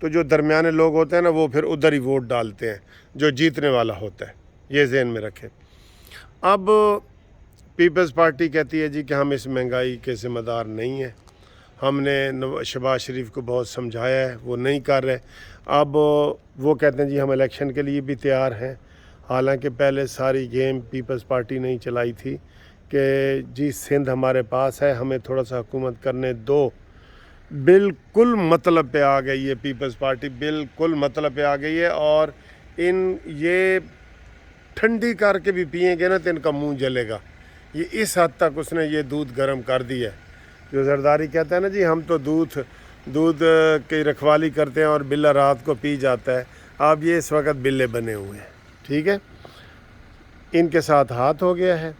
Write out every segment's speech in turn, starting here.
تو جو درمیانے لوگ ہوتے ہیں نا وہ پھر ادھر ہی ووٹ ڈالتے ہیں جو جیتنے والا ہوتا ہے، یہ ذہن میں رکھیں۔ اب پیپلز پارٹی کہتی ہے جی کہ ہم اس مہنگائی کے ذمہ دار نہیں ہیں، ہم نے شہباز شریف کو بہت سمجھایا ہے، وہ نہیں کر رہے۔ اب وہ کہتے ہیں جی ہم الیکشن کے لیے بھی تیار ہیں، حالانکہ پہلے ساری گیم پیپلز پارٹی نے ہی چلائی تھی کہ جی سندھ ہمارے پاس ہے، ہمیں تھوڑا سا حکومت کرنے دو۔ بالکل مطلب پہ آ گئی ہے پیپلز پارٹی، بالکل مطلب پہ آ گئی ہے، اور یہ ٹھنڈی کر کے بھی پئیں گے نا تو ان کا منہ جلے گا۔ یہ اس حد تک اس نے یہ دودھ گرم کر دی ہے۔ جو زرداری کہتا ہے نا جی ہم تو دودھ کی رکھوالی کرتے ہیں اور بلا رات کو پی جاتا ہے، اب یہ اس وقت بلے بنے ہوئے ہیں، ٹھیک ہے۔ ان کے ساتھ ہاتھ ہو گیا ہے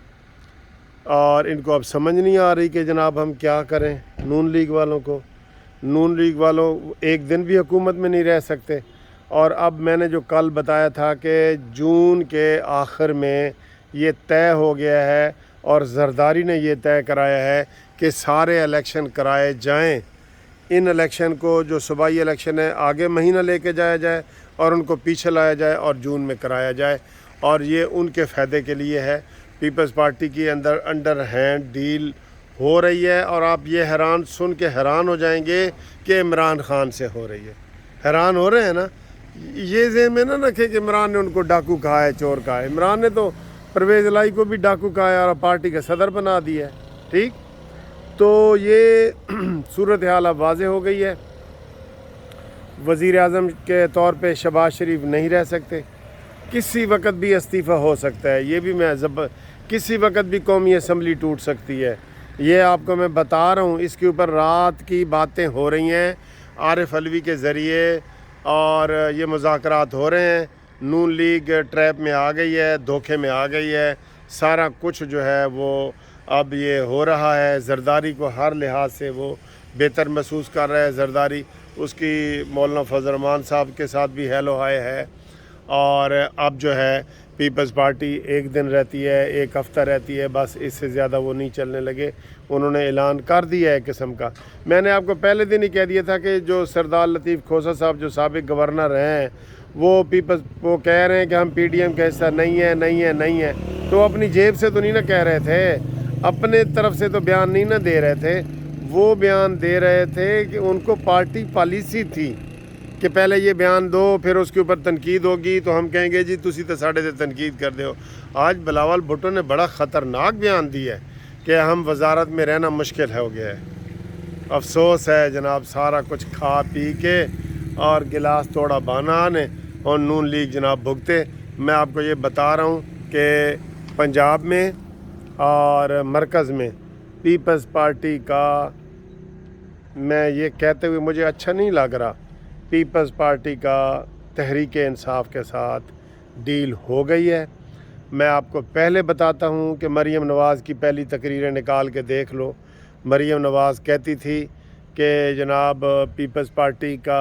اور ان کو اب سمجھ نہیں آ رہی کہ جناب ہم کیا کریں۔ نون لیگ والوں ایک دن بھی حکومت میں نہیں رہ سکتے، اور اب میں نے جو کل بتایا تھا کہ جون کے آخر میں یہ طے ہو گیا ہے اور زرداری نے یہ طے کرایا ہے کہ سارے الیکشن کرائے جائیں۔ ان الیکشن کو جو صوبائی الیکشن ہے آگے مہینہ لے کے جایا جائے اور ان کو پیچھے لایا جائے اور جون میں کرایا جائے، اور یہ ان کے فائدے کے لیے ہے۔ پیپلز پارٹی کی انڈر ہینڈ ڈیل ہو رہی ہے، اور آپ یہ سن کے حیران ہو جائیں گے کہ عمران خان سے ہو رہی ہے۔ حیران ہو رہے ہیں نا؟ یہ ذہن میں نہ رکھے کہ عمران نے ان کو ڈاکو کہا ہے، چور کہا ہے۔ عمران نے تو پرویز الہی کو بھی ڈاکو کہا ہے اور پارٹی کا صدر بنا دیا ہے، ٹھیک۔ تو یہ صورتحال اب واضح ہو گئی ہے۔ وزیر اعظم کے طور پہ شہباز شریف نہیں رہ سکتے، کسی وقت بھی استعفیٰ ہو سکتا ہے، یہ بھی کسی وقت بھی قومی اسمبلی ٹوٹ سکتی ہے، یہ آپ کو میں بتا رہا ہوں۔ اس کے اوپر رات کی باتیں ہو رہی ہیں عارف علوی کے ذریعے، اور یہ مذاکرات ہو رہے ہیں۔ نون لیگ ٹریپ میں آ گئی ہے، دھوکے میں آ گئی ہے، سارا کچھ جو ہے وہ اب یہ ہو رہا ہے۔ زرداری کو ہر لحاظ سے وہ بہتر محسوس کر رہا ہے۔ زرداری اس کی مولانا فضل الرحمان صاحب کے ساتھ بھی ہیلو ہائے ہے، اور اب جو ہے پیپلز پارٹی ایک دن رہتی ہے، ایک ہفتہ رہتی ہے، بس اس سے زیادہ وہ نہیں چلنے لگے۔ انہوں نے اعلان کر دیا ہے قسم کا۔ میں نے آپ کو پہلے دن ہی کہہ دیا تھا کہ جو سردار لطیف کھوسہ صاحب جو سابق گورنر ہیں وہ کہہ رہے ہیں کہ ہم پی ڈی ایم کا حصہ نہیں ہے، تو اپنی جیب سے تو نہیں نہ کہہ رہے تھے، اپنے طرف سے تو بیان نہیں نہ دے رہے تھے، وہ بیان دے رہے تھے کہ ان کو پارٹی پالیسی تھی کہ پہلے یہ بیان دو، پھر اس کے اوپر تنقید ہوگی تو ہم کہیں گے جی تسی تو ساڑھے سے تنقید کر دو۔ آج بلاول بھٹو نے بڑا خطرناک بیان دیا ہے کہ ہم وزارت میں رہنا مشکل ہو گیا ہے۔ افسوس ہے جناب، سارا کچھ کھا پی کے اور گلاس توڑا بانا نے اور نون لیگ جناب بھگتے۔ میں آپ کو یہ بتا رہا ہوں کہ پنجاب میں اور مرکز میں پیپلز پارٹی کا، میں یہ کہتے ہوئے مجھے اچھا نہیں لگ رہا، پیپلز پارٹی کا تحریک انصاف کے ساتھ ڈیل ہو گئی ہے۔ میں آپ کو پہلے بتاتا ہوں کہ مریم نواز کی پہلی تقریریں نکال کے دیکھ لو۔ مریم نواز کہتی تھی کہ جناب پیپلز پارٹی کا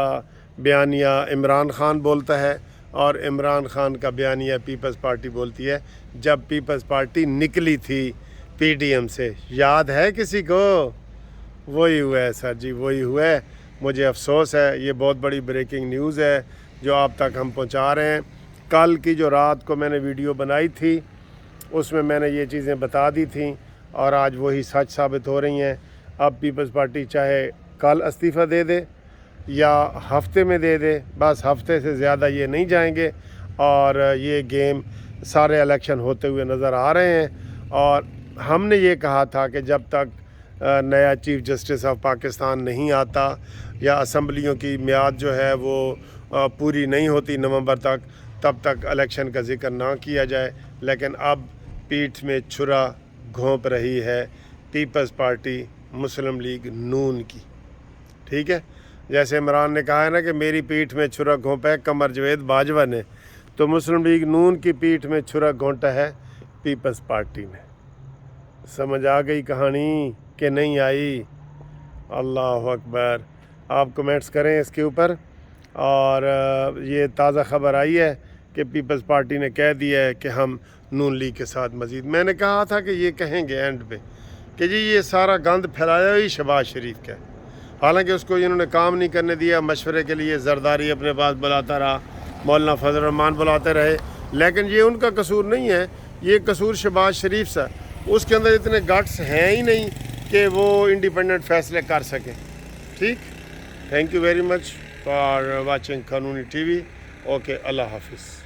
بیانیہ عمران خان بولتا ہے اور عمران خان کا بیانیہ پیپلز پارٹی بولتی ہے۔ جب پیپلز پارٹی نکلی تھی پی ڈی ایم سے، یاد ہے کسی کو؟ وہی ہوا ہے سر جی، وہی ہوا ہے۔ مجھے افسوس ہے، یہ بہت بڑی بریکنگ نیوز ہے جو آپ تک ہم پہنچا رہے ہیں۔ کل کی جو رات کو میں نے ویڈیو بنائی تھی اس میں میں نے یہ چیزیں بتا دی تھیں، اور آج وہی سچ ثابت ہو رہی ہیں۔ اب پیپلز پارٹی چاہے کل استعفیٰ دے دے یا ہفتے میں دے دے، بس ہفتے سے زیادہ یہ نہیں جائیں گے، اور یہ گیم سارے الیکشن ہوتے ہوئے نظر آ رہے ہیں۔ اور ہم نے یہ کہا تھا کہ جب تک نیا چیف جسٹس آف پاکستان نہیں آتا یا اسمبلیوں کی میعاد جو ہے وہ پوری نہیں ہوتی نومبر تک، تب تک الیکشن کا ذکر نہ کیا جائے۔ لیکن اب پیٹھ میں چھرا گھونپ رہی ہے پیپلز پارٹی مسلم لیگ نون کی، ٹھیک ہے۔ جیسے عمران نے کہا ہے نا کہ میری پیٹھ میں چھرا گھونپا ہے قمر جاوید باجوہ نے، تو مسلم لیگ نون کی پیٹھ میں چھرا گھونٹا ہے پیپلز پارٹی نے۔ سمجھ آ گئی کہانی کہ نہیں آئی؟ اللہ اکبر۔ آپ کمنٹس کریں اس کے اوپر۔ اور یہ تازہ خبر آئی ہے کہ پیپلز پارٹی نے کہہ دیا ہے کہ ہم نون لیگ کے ساتھ مزید، میں نے کہا تھا کہ یہ کہیں گے اینڈ پہ کہ جی یہ سارا گند پھیلایا ہی شہباز شریف کا ہے، حالانکہ اس کو انہوں نے کام نہیں کرنے دیا، مشورے کے لیے زرداری اپنے پاس بلاتا رہا، مولانا فضل الرحمان بلاتے رہے، لیکن یہ ان کا قصور نہیں ہے، یہ قصور شہباز شریف سے، اس کے اندر اتنے گٹس ہیں ہی نہیں کہ وہ انڈیپینڈنٹ فیصلے کر سکیں. ٹھیک، thank you very much for watching قانونی ٹی وی. اوکے، اللہ حافظ.